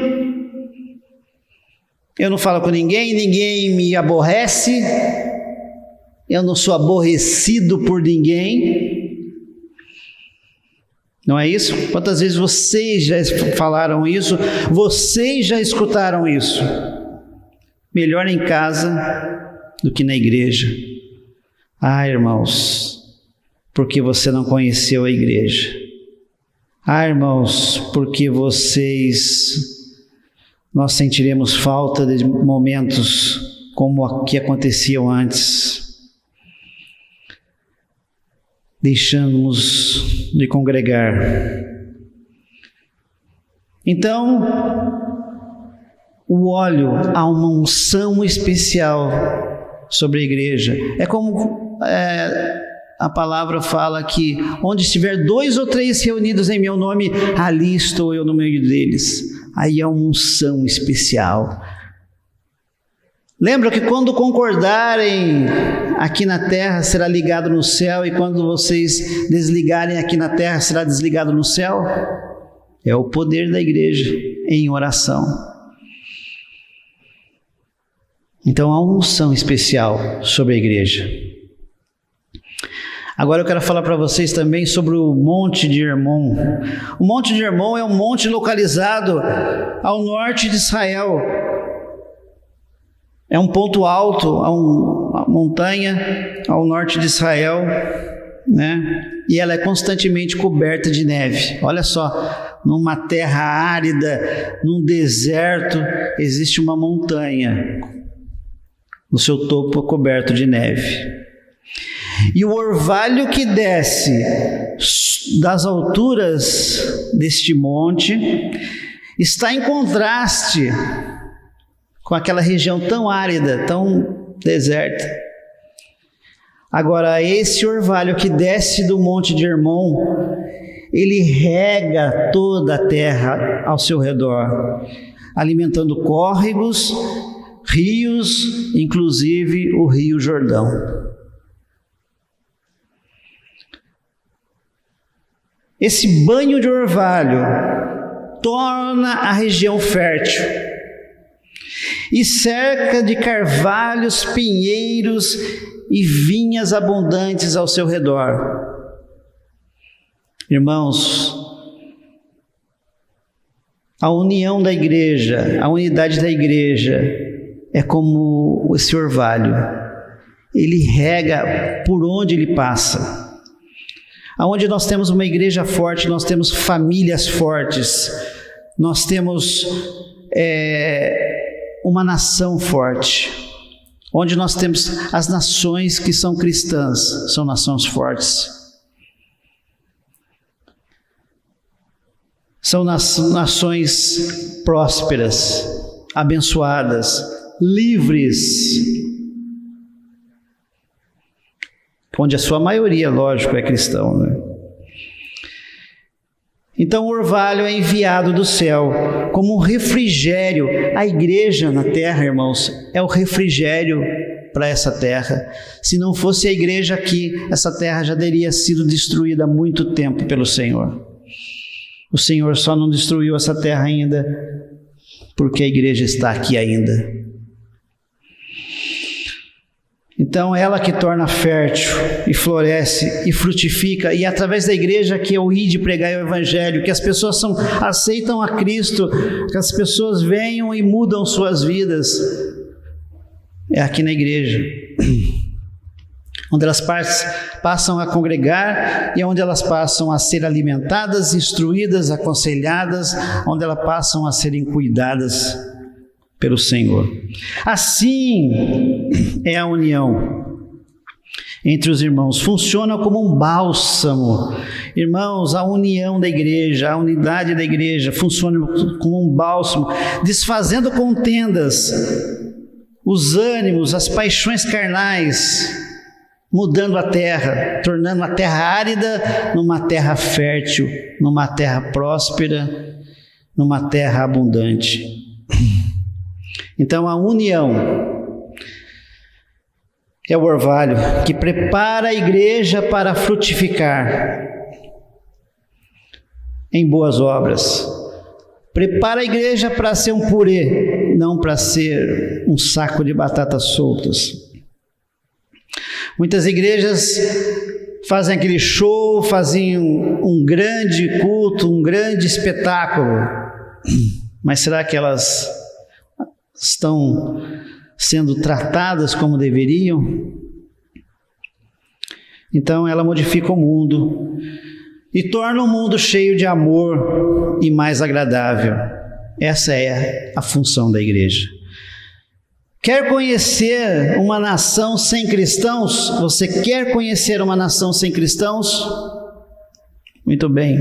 eu não falo com ninguém, ninguém me aborrece, eu não sou aborrecido por ninguém. Não é isso? Quantas vezes vocês já falaram isso? Vocês já escutaram isso? Melhor em casa do que na igreja. Ah, irmãos, porque você não conheceu a igreja. Ah, irmãos, porque nós sentiremos falta de momentos como o que aconteciam antes. Deixamos de congregar. Então, o óleo, há uma unção especial sobre a igreja. É como a palavra fala que onde estiver 2 ou 3 reunidos em meu nome, ali estou eu no meio deles. Aí há uma unção especial. Lembra que quando concordarem aqui na terra, será ligado no céu, e quando vocês desligarem aqui na terra, será desligado no céu? É o poder da igreja em oração. Então há uma unção especial sobre a igreja. Agora eu quero falar para vocês também sobre o Monte de Hermon. O Monte de Hermon é um monte localizado ao norte de Israel. É um ponto alto, uma montanha ao norte de Israel, né? E ela é constantemente coberta de neve. Olha só, numa terra árida, num deserto, existe uma montanha, no seu topo coberto de neve. E o orvalho que desce das alturas deste monte está em contraste com aquela região tão árida, tão deserta. Agora, esse orvalho que desce do Monte de Hermon, ele rega toda a terra ao seu redor, alimentando córregos, rios, inclusive o Rio Jordão. Esse banho de orvalho torna a região fértil e cerca de carvalhos, pinheiros e vinhas abundantes ao seu redor. Irmãos, a união da igreja, a unidade da igreja é como esse orvalho. Ele rega por onde ele passa. Aonde nós temos uma igreja forte, nós temos famílias fortes, nós temos uma nação forte. Onde nós temos as nações que são cristãs, são nações fortes. São nações prósperas, abençoadas, livres. Onde a sua maioria, lógico, é cristão, né? Então o orvalho é enviado do céu como um refrigério. A igreja na terra, irmãos, é o refrigério para essa terra. Se não fosse a igreja aqui, essa terra já teria sido destruída há muito tempo pelo Senhor. O Senhor só não destruiu essa terra ainda porque a igreja está aqui ainda. Então, ela que torna fértil e floresce e frutifica, e através da igreja que é o ir de pregar o evangelho, que as pessoas aceitam a Cristo, que as pessoas venham e mudam suas vidas, é aqui na igreja, onde elas passam a congregar e onde elas passam a ser alimentadas, instruídas, aconselhadas, onde elas passam a serem cuidadas pelo Senhor. Assim é a união entre os irmãos, funciona como um bálsamo. Irmãos, a união da igreja, a unidade da igreja funciona como um bálsamo, desfazendo contendas, os ânimos, as paixões carnais, mudando a terra, tornando a terra árida numa terra fértil, numa terra próspera, numa terra abundante. Então a união é o orvalho que prepara a igreja para frutificar em boas obras. Prepara a igreja para ser um purê, não para ser um saco de batatas soltas. Muitas igrejas fazem aquele show, fazem um grande culto, um grande espetáculo, mas será que elas estão sendo tratadas como deveriam? Então ela modifica o mundo e torna o mundo cheio de amor e mais agradável. Essa é a função da igreja. Quer conhecer uma nação sem cristãos? Você quer conhecer uma nação sem cristãos? Muito bem.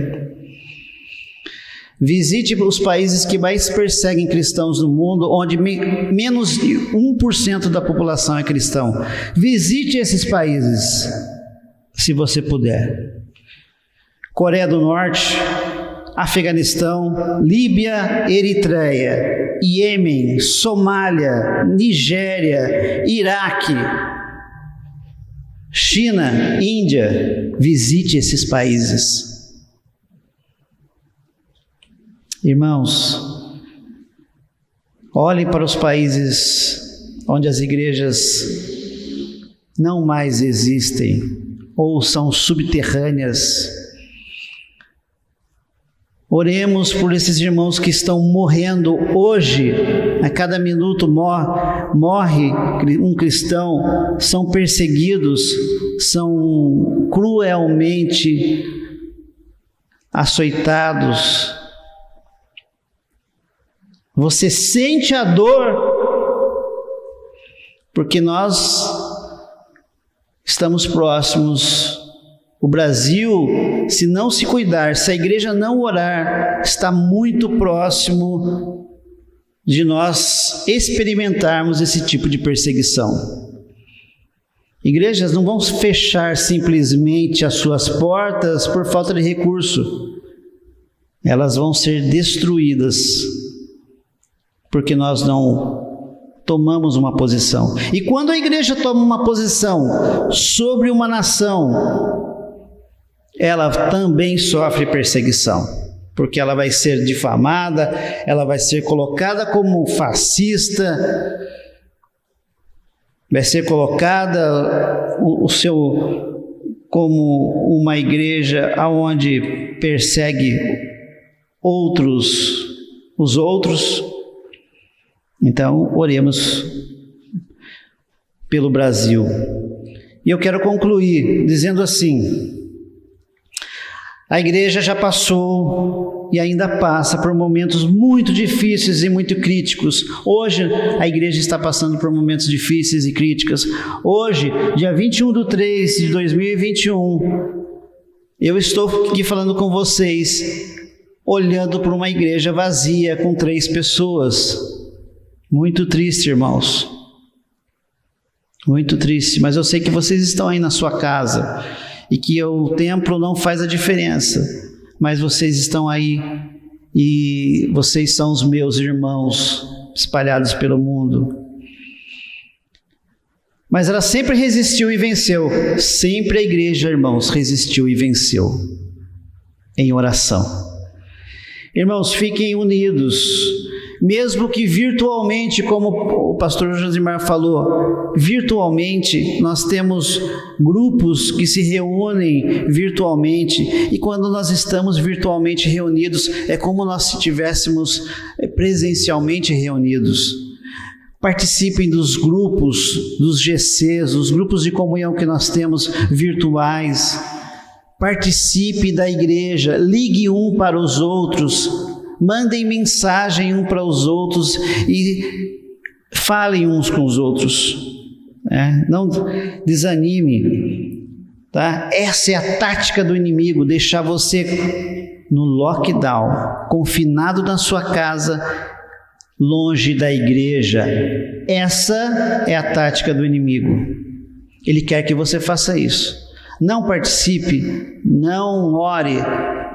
Visite os países que mais perseguem cristãos no mundo, onde menos de 1% da população é cristão. Visite esses países, se você puder. Coreia do Norte, Afeganistão, Líbia, Eritreia, Iêmen, Somália, Nigéria, Iraque, China, Índia. Visite esses países. Irmãos, olhem para os países onde as igrejas não mais existem ou são subterrâneas. Oremos por esses irmãos que estão morrendo hoje. A cada minuto morre um cristão, são perseguidos, são cruelmente açoitados. Você sente a dor, porque nós estamos próximos. O Brasil, se não se cuidar, se a igreja não orar, está muito próximo de nós experimentarmos esse tipo de perseguição. Igrejas não vão fechar simplesmente as suas portas por falta de recurso. Elas vão ser destruídas, porque nós não tomamos uma posição. E quando a igreja toma uma posição sobre uma nação, ela também sofre perseguição, porque ela vai ser difamada, ela vai ser colocada como fascista, vai ser colocada como uma igreja onde persegue os outros. Então, oremos pelo Brasil. E eu quero concluir dizendo assim: a igreja já passou e ainda passa por momentos muito difíceis e muito críticos. Hoje, a igreja está passando por momentos difíceis e críticos. Hoje, dia 21/3/2021, eu estou aqui falando com vocês, olhando para uma igreja vazia com 3 pessoas. Muito triste, irmãos. Muito triste, mas eu sei que vocês estão aí na sua casa e que o templo não faz a diferença, mas vocês estão aí e vocês são os meus irmãos espalhados pelo mundo. Mas ela sempre resistiu e venceu. Sempre a igreja, irmãos, resistiu e venceu em oração. Irmãos, fiquem unidos, mesmo que virtualmente, como o pastor Josimar falou, virtualmente nós temos grupos que se reúnem virtualmente, e quando nós estamos virtualmente reunidos, é como nós se estivéssemos presencialmente reunidos. Participem dos grupos, dos GCs, dos grupos de comunhão que nós temos virtuais. Participe da igreja, ligue um para os outros, mandem mensagem um para os outros e falem uns com os outros. Não desanime, tá? Essa é a tática do inimigo, deixar você no lockdown, confinado na sua casa, longe da igreja. Essa é a tática do inimigo. Ele quer que você faça isso. Não participe, não ore,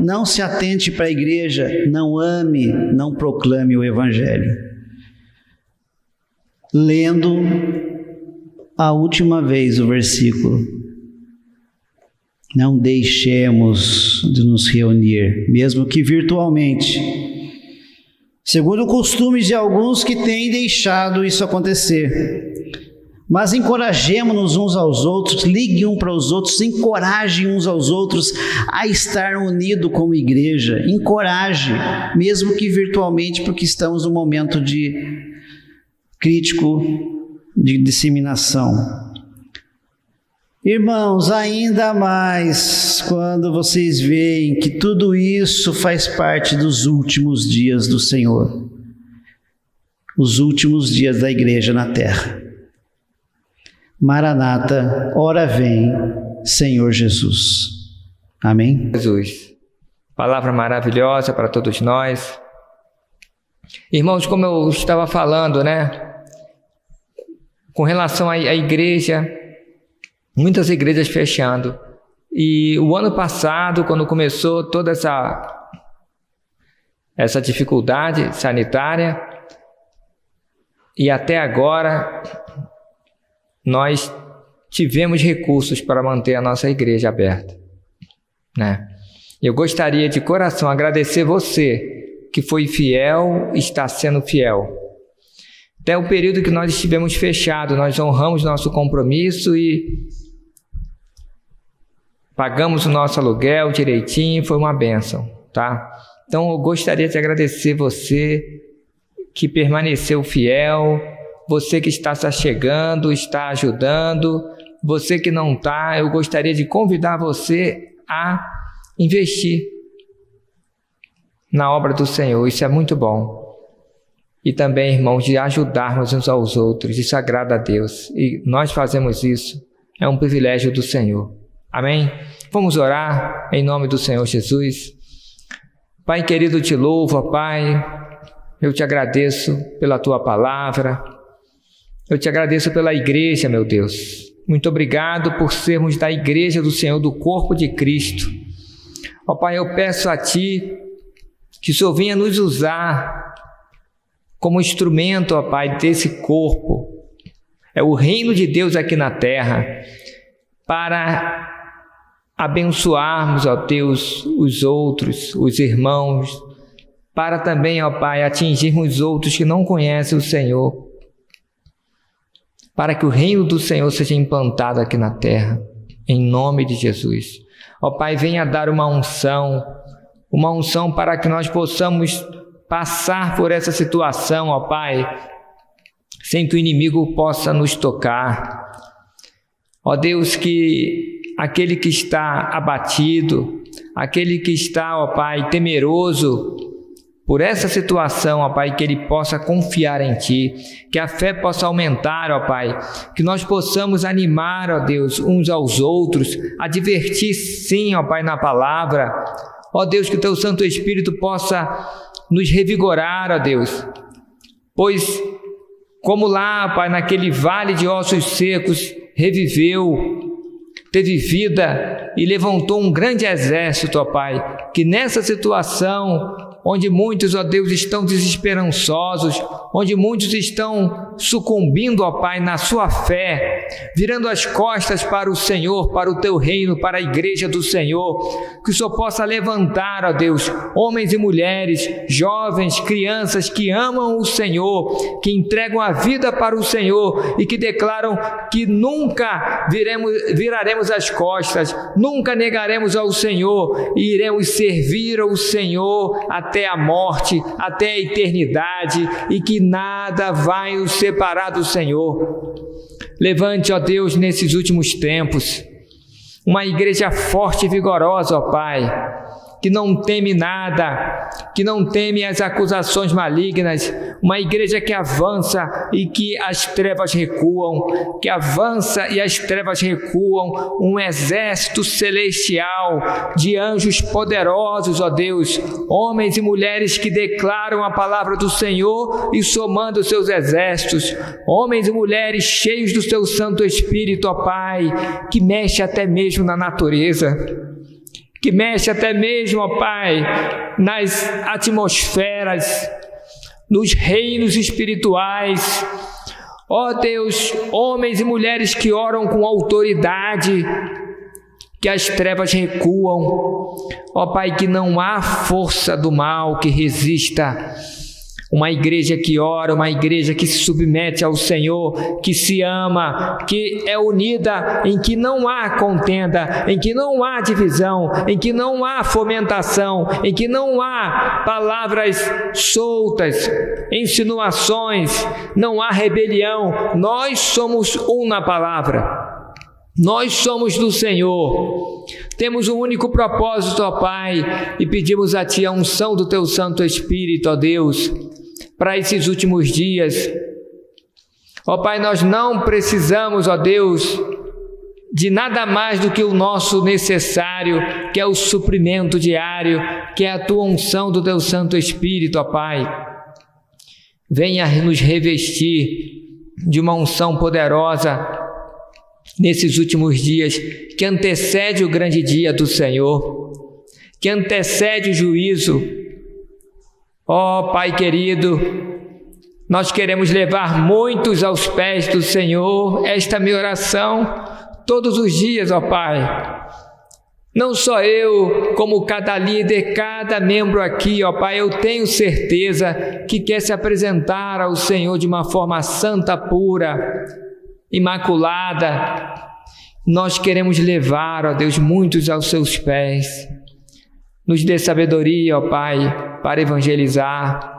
não se atente para a igreja, não ame, não proclame o evangelho. Lendo a última vez o versículo: não deixemos de nos reunir, mesmo que virtualmente, segundo o costume de alguns que têm deixado isso acontecer. Mas encorajemo-nos uns aos outros, ligue um para os outros, encorajem uns aos outros a estar unidos como igreja. Encoraje, mesmo que virtualmente, porque estamos num momento crítico de disseminação. Irmãos, ainda mais quando vocês veem que tudo isso faz parte dos últimos dias do Senhor, os últimos dias da igreja na terra. Maranata, ora vem, Senhor Jesus. Amém? Jesus. Palavra maravilhosa para todos nós. Irmãos, como eu estava falando, né? Com relação à igreja, muitas igrejas fechando. E o ano passado, quando começou toda essa dificuldade sanitária, e até agora, nós tivemos recursos para manter a nossa igreja aberta, né? Eu gostaria de coração agradecer você que foi fiel e está sendo fiel. Até o período que nós estivemos fechados, nós honramos nosso compromisso e pagamos o nosso aluguel direitinho, foi uma bênção, tá? Então eu gostaria de agradecer você que permaneceu fiel, você que está se chegando, está ajudando, você que não está, eu gostaria de convidar você a investir na obra do Senhor, isso é muito bom. E também, irmãos, de ajudarmos uns aos outros, isso agrada a Deus. E nós fazemos isso, é um privilégio do Senhor. Amém? Vamos orar em nome do Senhor Jesus. Pai querido, te louvo, ó Pai, eu te agradeço pela tua palavra, eu te agradeço pela igreja, meu Deus. Muito obrigado por sermos da igreja do Senhor, do corpo de Cristo. Ó Pai, eu peço a Ti que o Senhor venha nos usar como instrumento, ó Pai, desse corpo. É o reino de Deus aqui na terra, para abençoarmos, ó Deus, os outros, os irmãos, para também, ó Pai, atingirmos outros que não conhecem o Senhor, para que o reino do Senhor seja implantado aqui na terra, em nome de Jesus. Ó Pai, venha dar uma unção para que nós possamos passar por essa situação, ó Pai, sem que o inimigo possa nos tocar. Ó Deus, que aquele que está abatido, aquele que está, ó Pai, temeroso por essa situação, ó Pai, que ele possa confiar em Ti, que a fé possa aumentar, ó Pai, que nós possamos animar, ó Deus, uns aos outros, advertir sim, ó Pai, na palavra. Ó Deus, que o Teu Santo Espírito possa nos revigorar, ó Deus, pois como lá, Pai, naquele vale de ossos secos, reviveu, teve vida e levantou um grande exército, ó Pai, que nessa situação, onde muitos, ó Deus, estão desesperançosos, onde muitos estão sucumbindo, ó Pai, na sua fé, virando as costas para o Senhor, para o Teu reino, para a igreja do Senhor, que o Senhor possa levantar, ó Deus, homens e mulheres, jovens, crianças que amam o Senhor, que entregam a vida para o Senhor e que declaram que nunca viraremos as costas, nunca negaremos ao Senhor e iremos servir ao Senhor até a morte, até a eternidade, e que nada vai nos separar do Senhor. Levante, ó Deus, nesses últimos tempos, uma igreja forte e vigorosa, ó Pai, que não teme nada, que não teme as acusações malignas, uma igreja que avança e que as trevas recuam, que avança e as trevas recuam, um exército celestial de anjos poderosos, ó Deus, homens e mulheres que declaram a palavra do Senhor e somando os seus exércitos, homens e mulheres cheios do Teu Santo Espírito, ó Pai, que mexe até mesmo na natureza, que mexe até mesmo, ó Pai, nas atmosferas, nos reinos espirituais. Ó Deus, homens e mulheres que oram com autoridade, que as trevas recuam. Ó Pai, que não há força do mal que resista. Uma igreja que ora, uma igreja que se submete ao Senhor, que se ama, que é unida, em que não há contenda, em que não há divisão, em que não há fomentação, em que não há palavras soltas, insinuações, não há rebelião. Nós somos um na palavra. Nós somos do Senhor, temos um único propósito, ó Pai, e pedimos a Ti a unção do Teu Santo Espírito, ó Deus, para esses últimos dias. Ó Pai, nós não precisamos, ó Deus, de nada mais do que o nosso necessário, que é o suprimento diário, que é a tua unção do teu Santo Espírito, ó Pai. Venha nos revestir de uma unção poderosa nesses últimos dias, que antecede o grande dia do Senhor, que antecede o juízo. Ó Pai querido, nós queremos levar muitos aos pés do Senhor. Esta é a minha oração todos os dias, ó Pai. Não só eu, como cada líder, cada membro aqui, ó Pai, eu tenho certeza que quer se apresentar ao Senhor de uma forma santa, pura, imaculada. Nós queremos levar, ó Deus, muitos aos seus pés. Nos dê sabedoria, ó Pai, para evangelizar.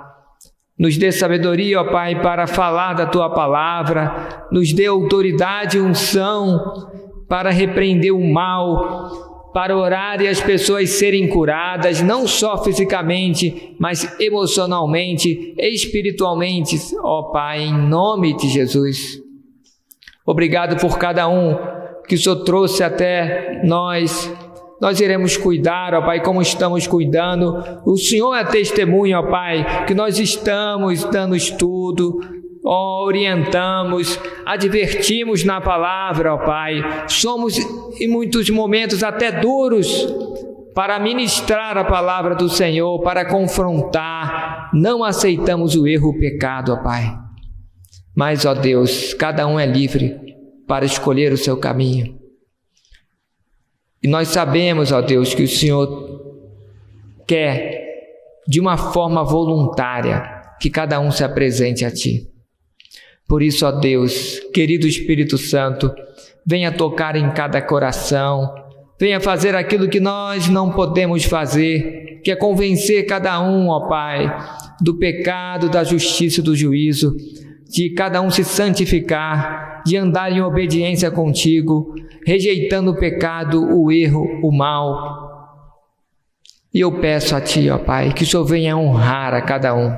Nos dê sabedoria, ó Pai, para falar da Tua palavra. Nos dê autoridade e unção para repreender o mal, para orar e as pessoas serem curadas, não só fisicamente, mas emocionalmente, espiritualmente, ó Pai, em nome de Jesus. Obrigado por cada um que o Senhor trouxe até nós. Nós iremos cuidar, ó Pai, como estamos cuidando. O Senhor é testemunha, ó Pai, que nós estamos dando estudo, orientamos, advertimos na palavra, ó Pai. Somos, em muitos momentos, até duros para ministrar a palavra do Senhor, para confrontar. Não aceitamos o erro, o pecado, ó Pai. Mas, ó Deus, cada um é livre para escolher o seu caminho. E nós sabemos, ó Deus, que o Senhor quer, de uma forma voluntária, que cada um se apresente a Ti. Por isso, ó Deus, querido Espírito Santo, venha tocar em cada coração, venha fazer aquilo que nós não podemos fazer, que é convencer cada um, ó Pai, do pecado, da justiça e do juízo, de cada um se santificar, de andar em obediência contigo, rejeitando o pecado, o erro, o mal. E eu peço a Ti, ó Pai, que o Senhor venha honrar a cada um,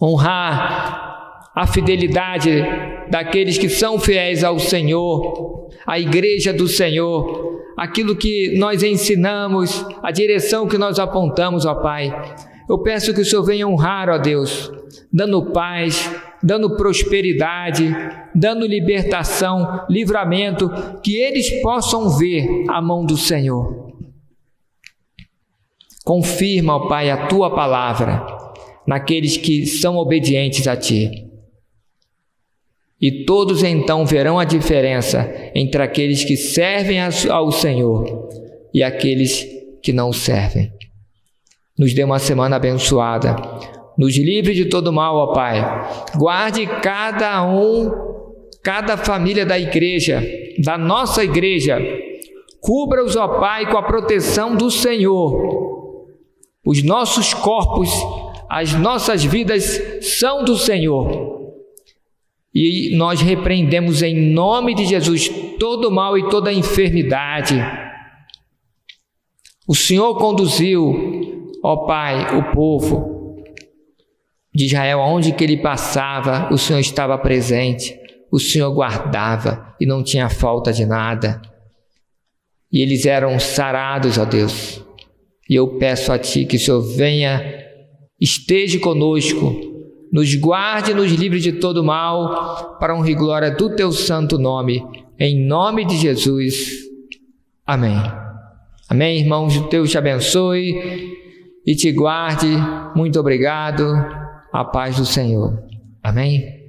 honrar a fidelidade daqueles que são fiéis ao Senhor, à igreja do Senhor, aquilo que nós ensinamos, a direção que nós apontamos, ó Pai. Eu peço que o Senhor venha honrar, ó Deus, dando paz, dando prosperidade, dando libertação, livramento, que eles possam ver a mão do Senhor. Confirma, ó Pai, a Tua palavra naqueles que são obedientes a Ti. E todos então verão a diferença entre aqueles que servem ao Senhor e aqueles que não o servem. Nos dê uma semana abençoada. Nos livre de todo mal, ó Pai. Guarde cada família da igreja, da nossa igreja. Cubra-os, ó Pai, com a proteção do Senhor. Os nossos corpos, as nossas vidas são do Senhor. E nós repreendemos em nome de Jesus todo mal e toda enfermidade. O Senhor conduziu, ó Pai, o povo de Israel, onde que ele passava, o Senhor estava presente, o Senhor guardava e não tinha falta de nada. E eles eram sarados, ó Deus. E eu peço a Ti que o Senhor venha, esteja conosco, nos guarde e nos livre de todo mal, para honra e glória do Teu santo nome, em nome de Jesus. Amém. Amém, irmãos, Deus te abençoe e te guarde. Muito obrigado. A paz do Senhor. Amém.